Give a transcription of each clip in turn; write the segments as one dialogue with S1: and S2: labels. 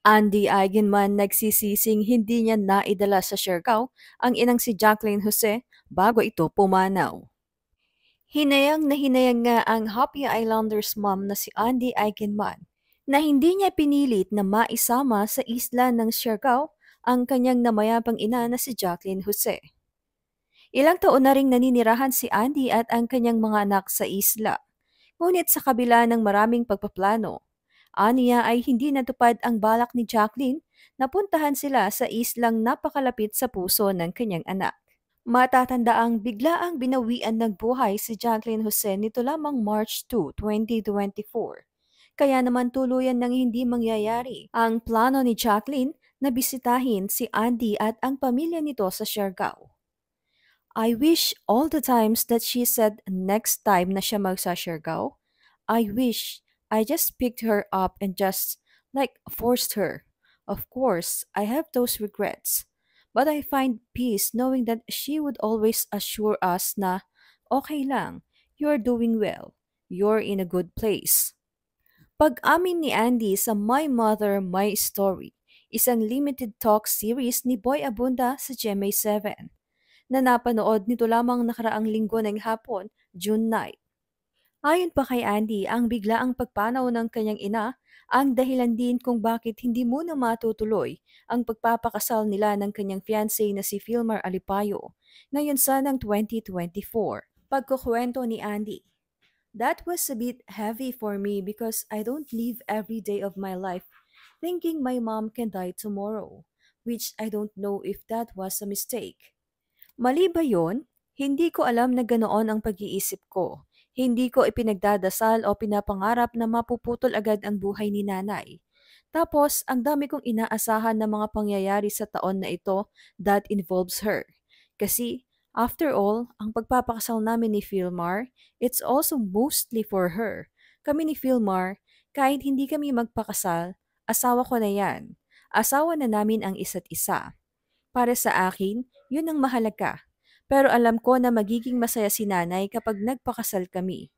S1: Andy Eigenman nagsisising hindi niya naidala sa Siargao ang inang si Jacqueline Jose bago ito pumanaw. Hinayang nga ang Happy Islanders mom na si Andy Eigenman na hindi niya pinilit na maisama sa isla ng Siargao ang kanyang namayapang ina na si Jacqueline Jose. Ilang taon na ring naninirahan si Andy at ang kanyang mga anak sa isla. Ngunit sa kabila ng maraming pagpaplano, aniya ay hindi natupad ang balak ni Jacqueline na puntahan sila sa islang napakalapit sa puso ng kanyang anak. Matatandaang biglaang binawian ng buhay si Jacqueline Jose nito lamang March 2, 2024. Kaya naman tuluyan nang hindi mangyayari ang plano ni Jacqueline na bisitahin si Andy at ang pamilya nito sa Siargao. I wish all the times that she said next time na siya magsa-Siargao, I wish I just picked her up and just forced her. Of course, I have those regrets. But I find peace knowing that she would always assure us na okay lang, you're doing well, you're in a good place. Pag-amin ni Andy sa My Mother, My Story, isang limited talk series ni Boy Abunda sa GMA7 na napanood nito lamang nakaraang linggo ng hapon, June 9. Ayon pa kay Andy, ang biglaang pagpanaw ng kanyang ina ang dahilan din kung bakit hindi muna matutuloy ang pagpapakasal nila ng kanyang fiancé na si Filmar Alipayo ngayon sanang 2024. Pagkukwento ni Andy, that was a bit heavy for me because I don't live every day of my life thinking my mom can die tomorrow, which I don't know if that was a mistake. Mali ba yun? Hindi ko alam na ganoon ang pag-iisip ko. Hindi ko ipinagdadasal o pinapangarap na mapuputol agad ang buhay ni nanay. Tapos, ang dami kong inaasahan na mga pangyayari sa taon na ito that involves her. Kasi, after all, ang pagpapakasal namin ni Philmar, it's also mostly for her. Kami ni Philmar, kahit hindi kami magpakasal, asawa ko na yan. Asawa na namin ang isa't isa. Para sa akin, yun ang mahalaga. Pero alam ko na magiging masaya si nanay kapag nagpakasal kami.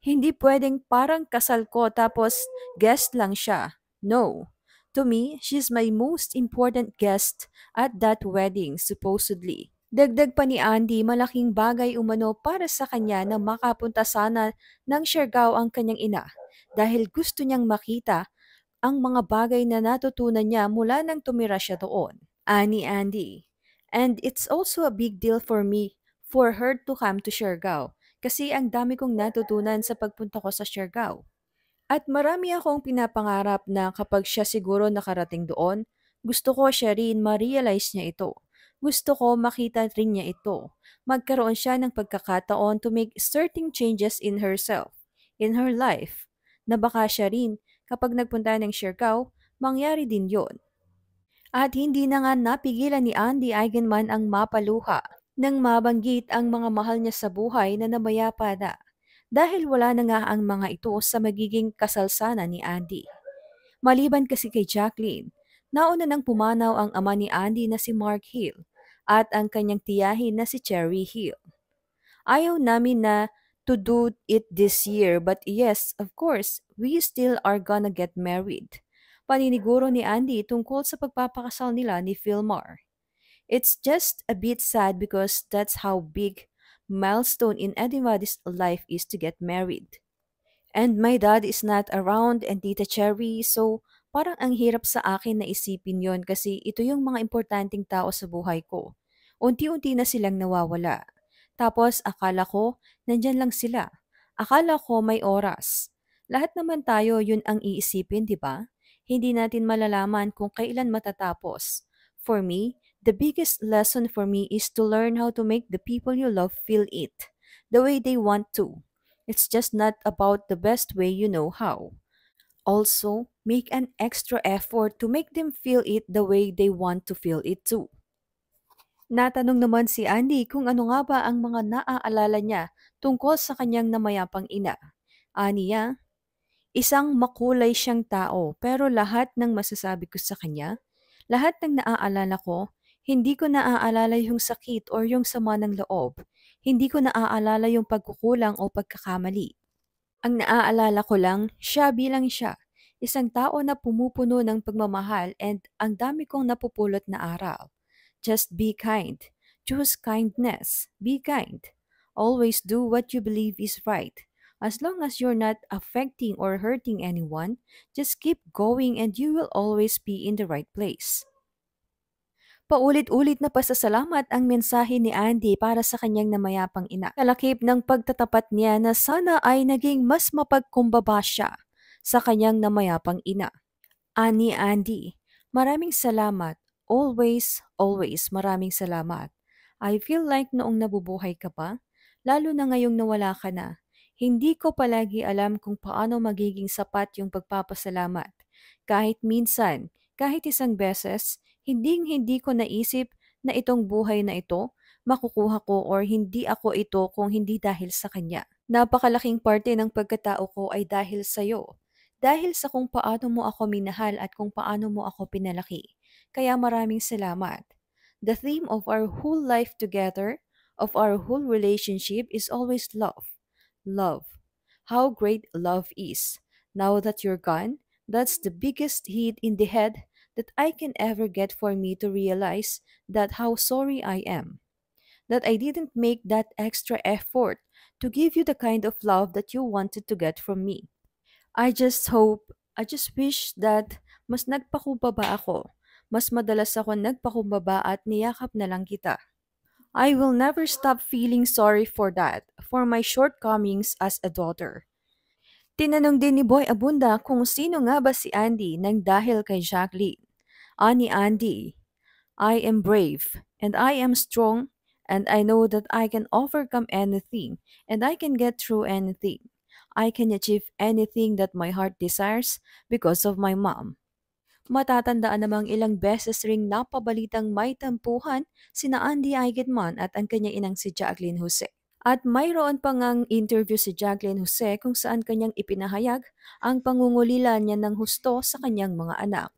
S1: Hindi pwedeng parang kasal ko tapos guest lang siya. No. To me, she's my most important guest at that wedding, supposedly. Dagdag pa ni Andy, malaking bagay umano para sa kanya na makapunta sana ng Siargao ang kanyang ina dahil gusto niyang makita ang mga bagay na natutunan niya mula nang tumira siya doon. Ani Andy. And it's also a big deal for me for her to come to Siargao kasi ang dami kong natutunan sa pagpunta ko sa Siargao. At marami akong pinapangarap na kapag siya siguro nakarating doon, gusto ko siya rin ma-realize niya ito. Gusto ko makita rin niya ito. Magkaroon siya ng pagkakataon to make certain changes in herself, in her life, na baka siya rin kapag nagpunta ng Siargao, mangyari din yon. At hindi na nga napigilan ni Andy Eigenman ang mapaluha nang mabanggit ang mga mahal niya sa buhay na namayapa na dahil wala na nga ang mga ito sa magiging kasalsana ni Andy. Maliban kasi kay Jacqueline, nauna nang pumanaw ang ama ni Andy na si Mark Hill at ang kanyang tiyahin na si Cherry Hill. Ayaw namin na to do it this year but yes, of course, we still are gonna get married. Paniniguro ni Andy tungkol sa pagpapakasal nila ni Philmar. It's just a bit sad because that's how big milestone in anybody's life is to get married. And my dad is not around and Tita Cherry, so parang ang hirap sa akin na isipin yon kasi ito yung mga importanteng tao sa buhay ko. Unti-unti na silang nawawala. Tapos akala ko, nandyan lang sila. Akala ko may oras. Lahat naman tayo yun ang iisipin, di ba? Hindi natin malalaman kung kailan matatapos. For me, the biggest lesson for me is to learn how to make the people you love feel it, the way they want to. It's just not about the best way you know how. Also, make an extra effort to make them feel it the way they want to feel it too. Natanong naman si Andy kung ano nga ba ang mga naaalala niya tungkol sa kanyang namayapang ina. Aniya, isang makulay siyang tao pero lahat ng masasabi ko sa kanya, lahat ng naaalala ko, hindi ko naaalala yung sakit or yung sama ng loob. Hindi ko naaalala yung pagkukulang o pagkakamali. Ang naaalala ko lang, siya bilang siya. Isang tao na pumupuno ng pagmamahal and ang dami kong napupulot na aral. Just be kind. Choose kindness. Be kind. Always do what you believe is right. As long as you're not affecting or hurting anyone, just keep going and you will always be in the right place. Paulit-ulit na pasasalamat ang mensahe ni Andy para sa kanyang namayapang ina. Kalakip ng pagtatapat niya na sana ay naging mas mapagkumbaba siya sa kanyang namayapang ina. Ani Andy, maraming salamat. Always, always maraming salamat. I feel like noong nabubuhay ka pa, lalo na ngayong nawala ka na, hindi ko palagi alam kung paano magiging sapat yung pagpapasalamat. Kahit minsan, kahit isang beses, hindi ko naisip na itong buhay na ito, makukuha ko or hindi ako ito kung hindi dahil sa kanya. Napakalaking parte ng pagkatao ko ay dahil sa'yo. Dahil sa kung paano mo ako minahal at kung paano mo ako pinalaki. Kaya maraming salamat. The theme of our whole life together, of our whole relationship is always love. Love. How great love is. Now that you're gone, that's the biggest hit in the head that I can ever get for me to realize that how sorry I am. That I didn't make that extra effort to give you the kind of love that you wanted to get from me. I just wish that mas nagpakumbaba ako. Mas madalas ako nagpakumbaba at niyakap na lang kita. I will never stop feeling sorry for that, for my shortcomings as a daughter. Tinanong din ni Boy Abunda kung sino nga ba si Andy nang dahil kay Jacqueline. Ani Andy, I am brave and I am strong and I know that I can overcome anything and I can get through anything. I can achieve anything that my heart desires because of my mom. Matatandaan namang ilang beses ring napabalitang may tampuhan sina Andy Eigenman at ang kanyang inang si Jacqueline Jose. At mayroon pa ngang interview si Jacqueline Jose kung saan kanyang ipinahayag ang pangungulila niya ng husto sa kanyang mga anak.